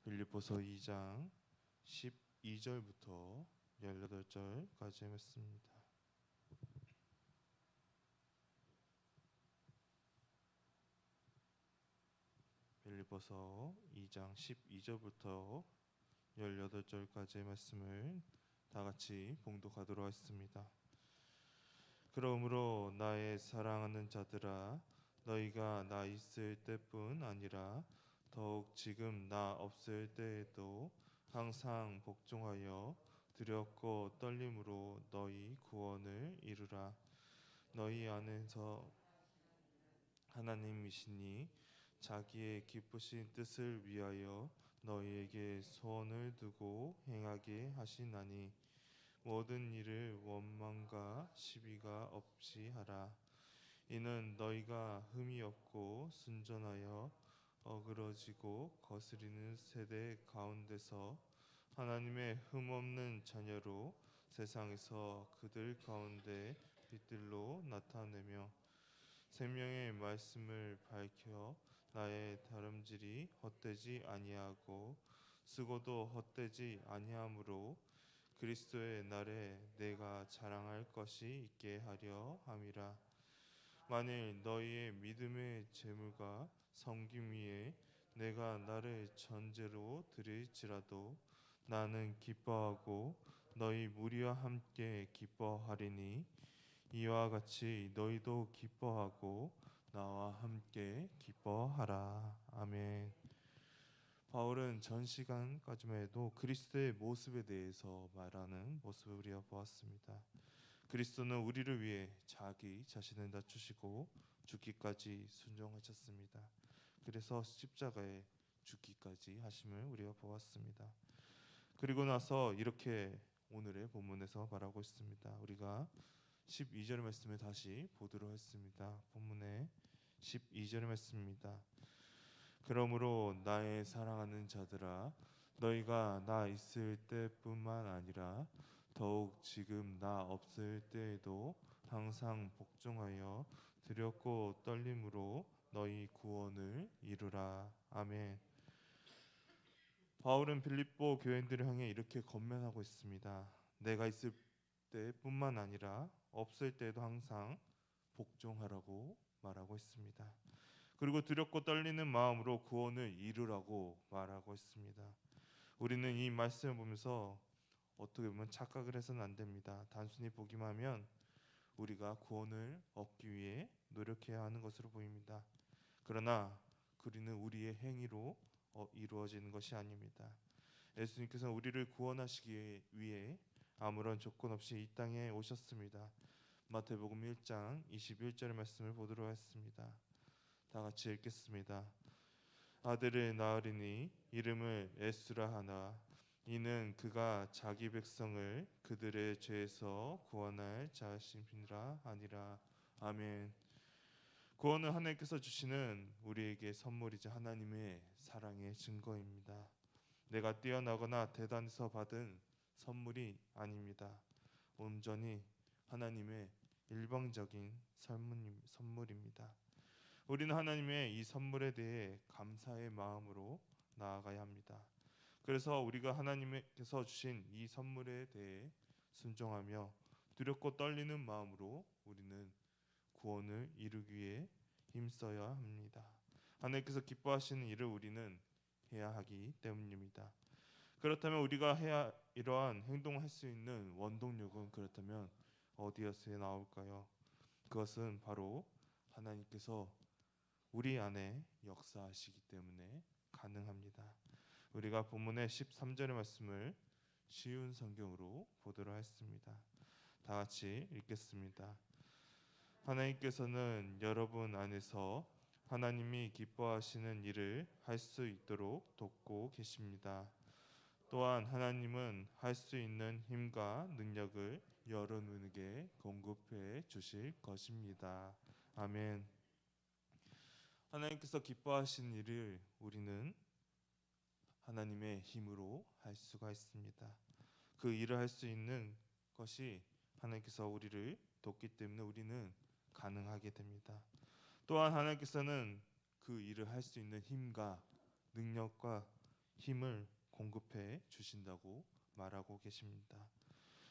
빌립보서 2장 12절부터 18절까지 말씀입니다. 빌립보서 2장 12절부터 18절까지의 말씀을 다 같이 봉독하도록 하겠습니다. 그러므로 나의 사랑하는 자들아, 너희가 나 있을 때뿐 아니라 더욱 지금 나 없을 때에도 항상 복종하여 두렵고 떨림으로 너희 구원을 이루라. 너희 안에서 하나님이시니 자기의 기쁘신 뜻을 위하여 너희에게 소원을 두고 행하게 하시나니 모든 일을 원망과 시비가 없이 하라. 이는 너희가 흠이 없고 순전하여 어그러지고 거스리는 세대 가운데서 하나님의 흠없는 자녀로 세상에서 그들 가운데 빛들로 나타내며 생명의 말씀을 밝혀 나의 다름질이 헛되지 아니하고 쓰고도 헛되지 아니하므로 그리스도의 날에 내가 자랑할 것이 있게 하려 함이라. 만일 너희의 믿음의 재물과 섬김 위에 내가 나를 전제로 드릴지라도 나는 기뻐하고 너희 무리와 함께 기뻐하리니 이와 같이 너희도 기뻐하고 나와 함께 기뻐하라. 아멘. 바울은 전 시간까지만 해도 그리스도의 모습에 대해서 말하는 모습을 우리가 보았습니다. 그리스도는 우리를 위해 자기 자신을 낮추시고 죽기까지 순종하셨습니다. 그래서 십자가에 죽기까지 하심을 우리가 보았습니다. 그리고 나서 이렇게 오늘의 본문에서 말하고 있습니다. 우리가 12절 말씀을 다시 보도록 했습니다. 본문의 12절 말씀입니다. 그러므로 나의 사랑하는 자들아, 너희가 나 있을 때뿐만 아니라 더욱 지금 나 없을 때에도 항상 복종하여 두렵고 떨림으로 너희 구원을 이루라. 아멘. 바울은 빌립보 교인들을 향해 이렇게 권면하고 있습니다. 내가 있을 때뿐만 아니라 없을 때에도 항상 복종하라고 말하고 있습니다. 그리고 두렵고 떨리는 마음으로 구원을 이루라고 말하고 있습니다. 우리는 이 말씀을 보면서 어떻게 보면 착각을 해서는 안 됩니다. 단순히 보기만 하면 우리가 구원을 얻기 위해 노력해야 하는 것으로 보입니다. 그러나 그리는 우리의 행위로 이루어지는 것이 아닙니다. 예수님께서는 우리를 구원하시기 위해 아무런 조건 없이 이 땅에 오셨습니다. 마태복음 1장 21절의 말씀을 보도록 하겠습니다. 다 같이 읽겠습니다. 아들을 낳으리니 이름을 예수라 하나 이는 그가 자기 백성을 그들의 죄에서 구원할 자신이라 하니라. 아멘. 구원은 하나님께서 주시는 우리에게 선물이자 하나님의 사랑의 증거입니다. 내가 뛰어나거나 대단해서 받은 선물이 아닙니다. 온전히 하나님의 일방적인 선물입니다. 우리는 하나님의 이 선물에 대해 감사의 마음으로 나아가야 합니다. 그래서 우리가 하나님께서 주신 이 선물에 대해 순종하며 두렵고 떨리는 마음으로 우리는 구원을 이루기 위해 힘써야 합니다. 하나님께서 기뻐하시는 일을 우리는 해야 하기 때문입니다. 그렇다면 우리가 해야 이러한 행동을 할 수 있는 원동력은 그렇다면 어디에서 나올까요? 그것은 바로 하나님께서 우리 안에 역사하시기 때문에 가능합니다. 우리가 본문의 13절의 말씀을 쉬운 성경으로 보도록 하겠습니다. 다 같이 읽겠습니다. 하나님께서는 여러분 안에서 하나님이 기뻐하시는 일을 할 수 있도록 돕고 계십니다. 또한 하나님은 할 수 있는 힘과 능력을 여러분에게 공급해 주실 것입니다. 아멘. 하나님께서 기뻐하시는 일을 우리는 하나님의 힘으로 할 수가 있습니다. 그 일을 할 수 있는 것이 하나님께서 우리를 돕기 때문에 우리는 가능하게 됩니다. 또한 하나님께서는 그 일을 할 수 있는 힘과 능력과 힘을 공급해 주신다고 말하고 계십니다.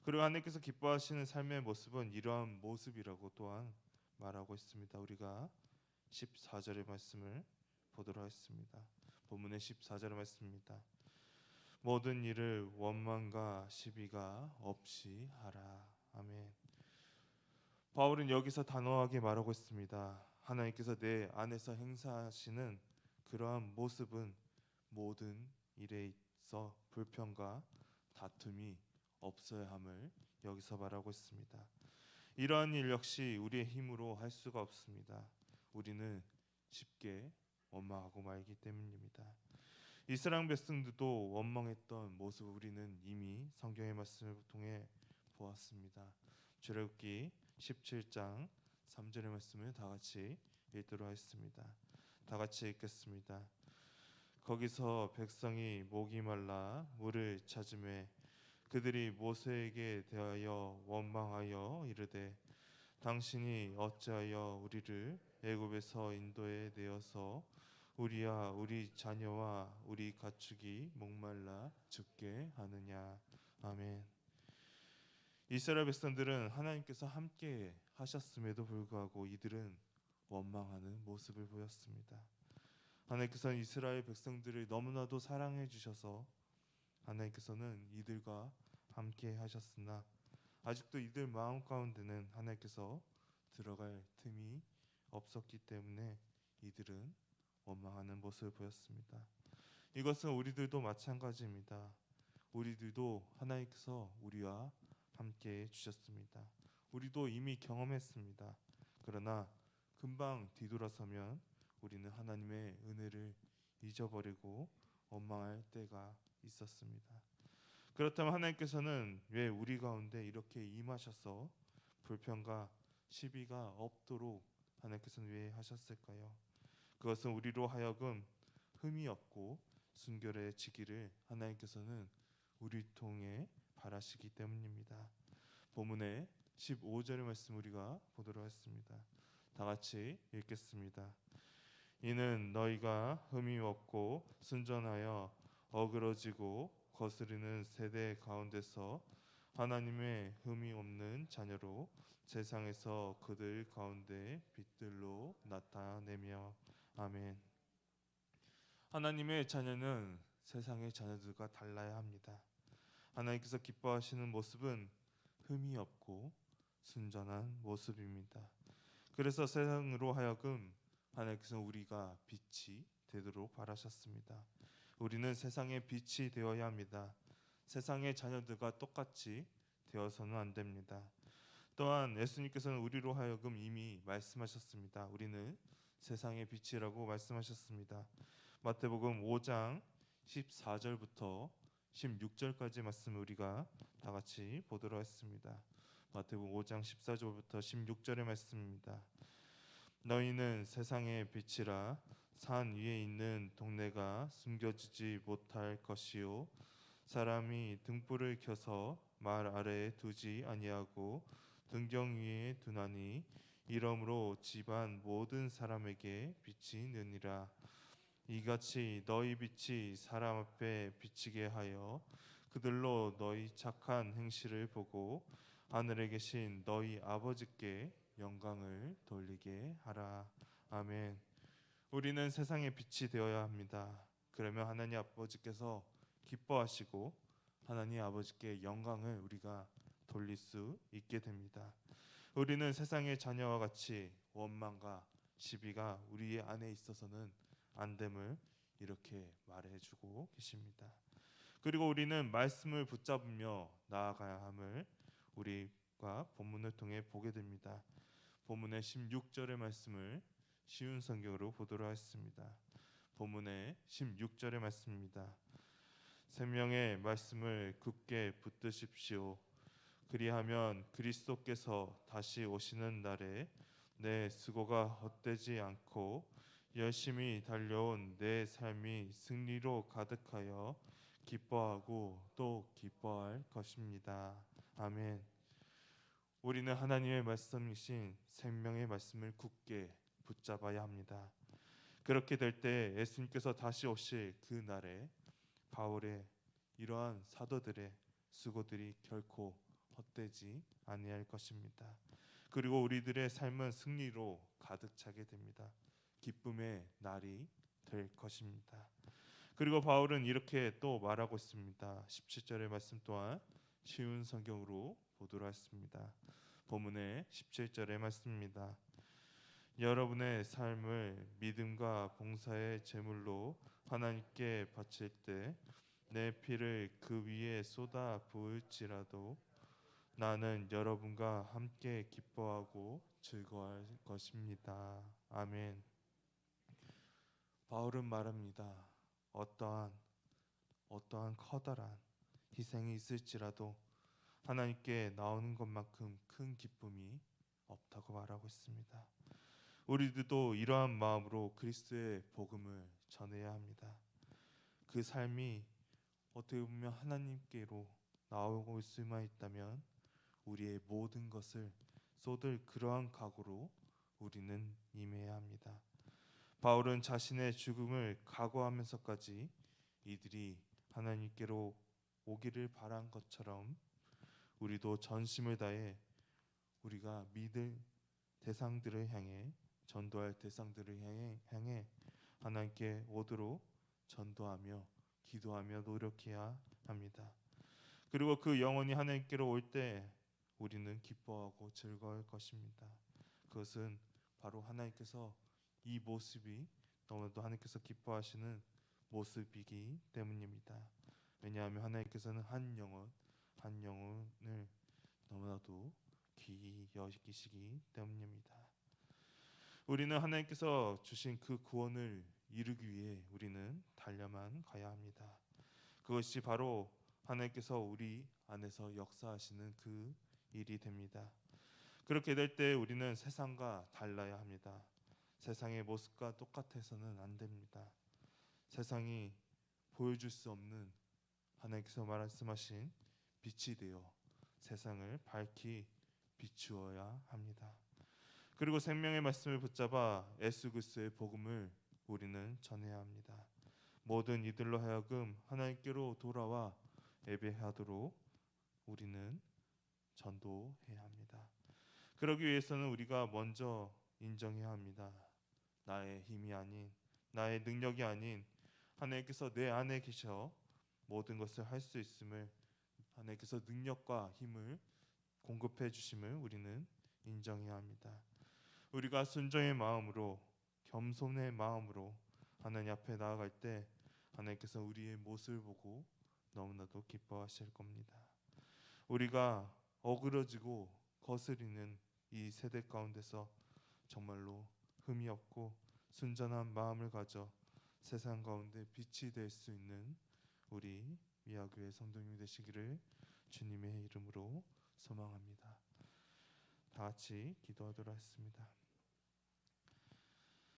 그리고 하나님께서 기뻐하시는 삶의 모습은 이러한 모습이라고 또한 말하고 있습니다. 우리가 14절의 말씀을 보도록 하겠습니다. 본문의 14절의 말씀입니다. 모든 일을 원망과 시비가 없이 하라. 아멘. 바울은 여기서 단호하게 말하고 있습니다. 하나님께서 내 안에서 행사하시는 그러한 모습은 모든 일에 있어 불평과 다툼이 없어야 함을 여기서 말하고 있습니다. 이러한 일 역시 우리의 힘으로 할 수가 없습니다. 우리는 쉽게 원망하고 말기 때문입니다. 이스라엘 백성들도 원망했던 모습을 우리는 이미 성경의 말씀을 통해 보았습니다. 출애굽기 17장 3절의 말씀을 다 같이 읽도록 하겠습니다. 다 같이 읽겠습니다. 거기서 백성이 목이 말라 물을 찾으매 그들이 모세에게 대하여 원망하여 이르되 당신이 어찌하여 우리를 애굽에서 인도해 내어서 우리와 우리 자녀와 우리 가축이 목말라 죽게 하느냐. 아멘. 이스라엘 백성들은 하나님께서 함께 하셨음에도 불구하고 이들은 원망하는 모습을 보였습니다. 하나님께서는 이스라엘 백성들을 너무나도 사랑해 주셔서 하나님께서는 이들과 함께 하셨으나 아직도 이들 마음 가운데는 하나님께서 들어갈 틈이 없었기 때문에 이들은 원망하는 모습을 보였습니다. 이것은 우리들도 마찬가지입니다. 우리들도 하나님께서 우리와 함께 주셨습니다. 우리도 이미 경험했습니다. 그러나 금방 뒤돌아서면 우리는 하나님의 은혜를 잊어버리고 원망할 때가 있었습니다. 그렇다면 하나님께서는 왜 우리 가운데 이렇게 임하셔서 불평과 시비가 없도록 하나님께서는 왜 하셨을까요? 그것은 우리로 하여금 흠이 없고 순결해지기를 하나님께서는 우리 통해 바라시기 때문입니다. 본문의 15절의 말씀 우리가 보도록 하겠습니다. 다 같이 읽겠습니다. 이는 너희가 흠이 없고 순전하여 어그러지고 거스르는 세대 가운데서 하나님의 흠이 없는 자녀로 세상에서 그들 가운데 빛들로 나타내며 아멘. 하나님의 자녀는 세상의 자녀들과 달라야 합니다. 하나님께서 기뻐하시는 모습은 흠이 없고 순전한 모습입니다. 그래서 세상으로 하여금 하나님께서 우리가 빛이 되도록 바라셨습니다. 우리는 세상의 빛이 되어야 합니다. 세상의 자녀들과 똑같이 되어서는 안 됩니다. 또한 예수님께서는 우리로 하여금 이미 말씀하셨습니다. 우리는 세상의 빛이라고 말씀하셨습니다. 마태복음 5장 14절부터 16절까지 말씀을 우리가 다 같이 보도록 하겠습니다. 마태복음 5장 14절부터 16절의 말씀입니다. 너희는 세상의 빛이라 산 위에 있는 동네가 숨겨지지 못할 것이요 사람이 등불을 켜서 말 아래에 두지 아니하고 등경 위에 두나니 이러므로 집안 모든 사람에게 빛이 느니라. 이같이 너희 빛이 사람 앞에 비치게 하여 그들로 너희 착한 행실을 보고 하늘에 계신 너희 아버지께 영광을 돌리게 하라. 아멘. 우리는 세상의 빛이 되어야 합니다. 그러면 하나님 아버지께서 기뻐하시고 하나님 아버지께 영광을 우리가 돌릴 수 있게 됩니다. 우리는 세상의 자녀와 같이 원망과 시비가 우리 안에 있어서는 안 됨을 이렇게 말해주고 계십니다. 그리고 우리는 말씀을 붙잡으며 나아가야 함을 우리가 본문을 통해 보게 됩니다. 본문의 16절의 말씀을 쉬운 성경으로 보도록 하겠습니다. 본문의 16절의 말씀입니다. 생명의 말씀을 굳게 붙드십시오. 그리하면 그리스도께서 다시 오시는 날에 내 수고가 헛되지 않고 열심히 달려온 내 삶이 승리로 가득하여 기뻐하고 또 기뻐할 것입니다. 아멘. 우리는 하나님의 말씀이신 생명의 말씀을 굳게 붙잡아야 합니다. 그렇게 될 때 예수님께서 다시 오실 그 날에 바울의 이러한 사도들의 수고들이 결코 헛되지 아니할 것입니다. 그리고 우리들의 삶은 승리로 가득 차게 됩니다. 기쁨의 날이 될 것입니다. 그리고 바울은 이렇게 또 말하고 있습니다. 17절의 말씀 또한 쉬운 성경으로 보도록 하겠습니다. 본문의 17절의 말씀입니다. 여러분의 삶을 믿음과 봉사의 제물로 하나님께 바칠 때 내 피를 그 위에 쏟아 부을지라도 나는 여러분과 함께 기뻐하고 즐거워할 것입니다. 아멘. 바울은 말합니다. 어떠한 커다란 희생이 있을지라도 하나님께 나오는 것만큼 큰 기쁨이 없다고 말하고 있습니다. 우리들도 이러한 마음으로 그리스도의 복음을 전해야 합니다. 그 삶이 어떻게 보면 하나님께로 나오고 있을 수만 있다면 우리의 모든 것을 쏟을 그러한 각오로 우리는 임해야 합니다. 바울은 자신의 죽음을 각오하면서까지 이들이 하나님께로 오기를 바란 것처럼 우리도 전심을 다해 우리가 믿을 대상들을 향해 전도할 대상들을 향해 하나님께 오도록 전도하며 기도하며 노력해야 합니다. 그리고 그 영혼이 하나님께로 올 때 우리는 기뻐하고 즐거울 것입니다. 그것은 바로 하나님께서 이 모습이 너무나도 하나님께서 기뻐하시는 모습이기 때문입니다. 왜냐하면 하나님께서는 한 영혼을 너무나도 귀히 여기시기 때문입니다. 우리는 하나님께서 주신 그 구원을 이루기 위해 우리는 달려만 가야 합니다. 그것이 바로 하나님께서 우리 안에서 역사하시는 그 일이 됩니다. 그렇게 될 때 우리는 세상과 달라야 합니다. 세상의 모습과 똑같아서는 안 됩니다. 세상이 보여줄 수 없는 하나님께서 말씀하신 빛이 되어 세상을 밝히 비추어야 합니다. 그리고 생명의 말씀을 붙잡아 예수 그리스도의 복음을 우리는 전해야 합니다. 모든 이들로 하여금 하나님께로 돌아와 예배하도록 우리는 전도해야 합니다. 그러기 위해서는 우리가 먼저 인정해야 합니다. 나의 힘이 아닌, 나의 능력이 아닌 하나님께서 내 안에 계셔 모든 것을 할 수 있음을, 하나님께서 능력과 힘을 공급해 주심을 우리는 인정해야 합니다. 우리가 순종의 마음으로, 겸손의 마음으로 하나님 앞에 나아갈 때 하나님께서 우리의 모습을 보고 너무나도 기뻐하실 겁니다. 우리가 어그러지고 거스리는 이 세대 가운데서 정말로 흠이 없고 순전한 마음을 가져 세상 가운데 빛이 될 수 있는 우리 미아교회 성도님 되시기를 주님의 이름으로 소망합니다. 다 같이 기도하도록 하겠습니다.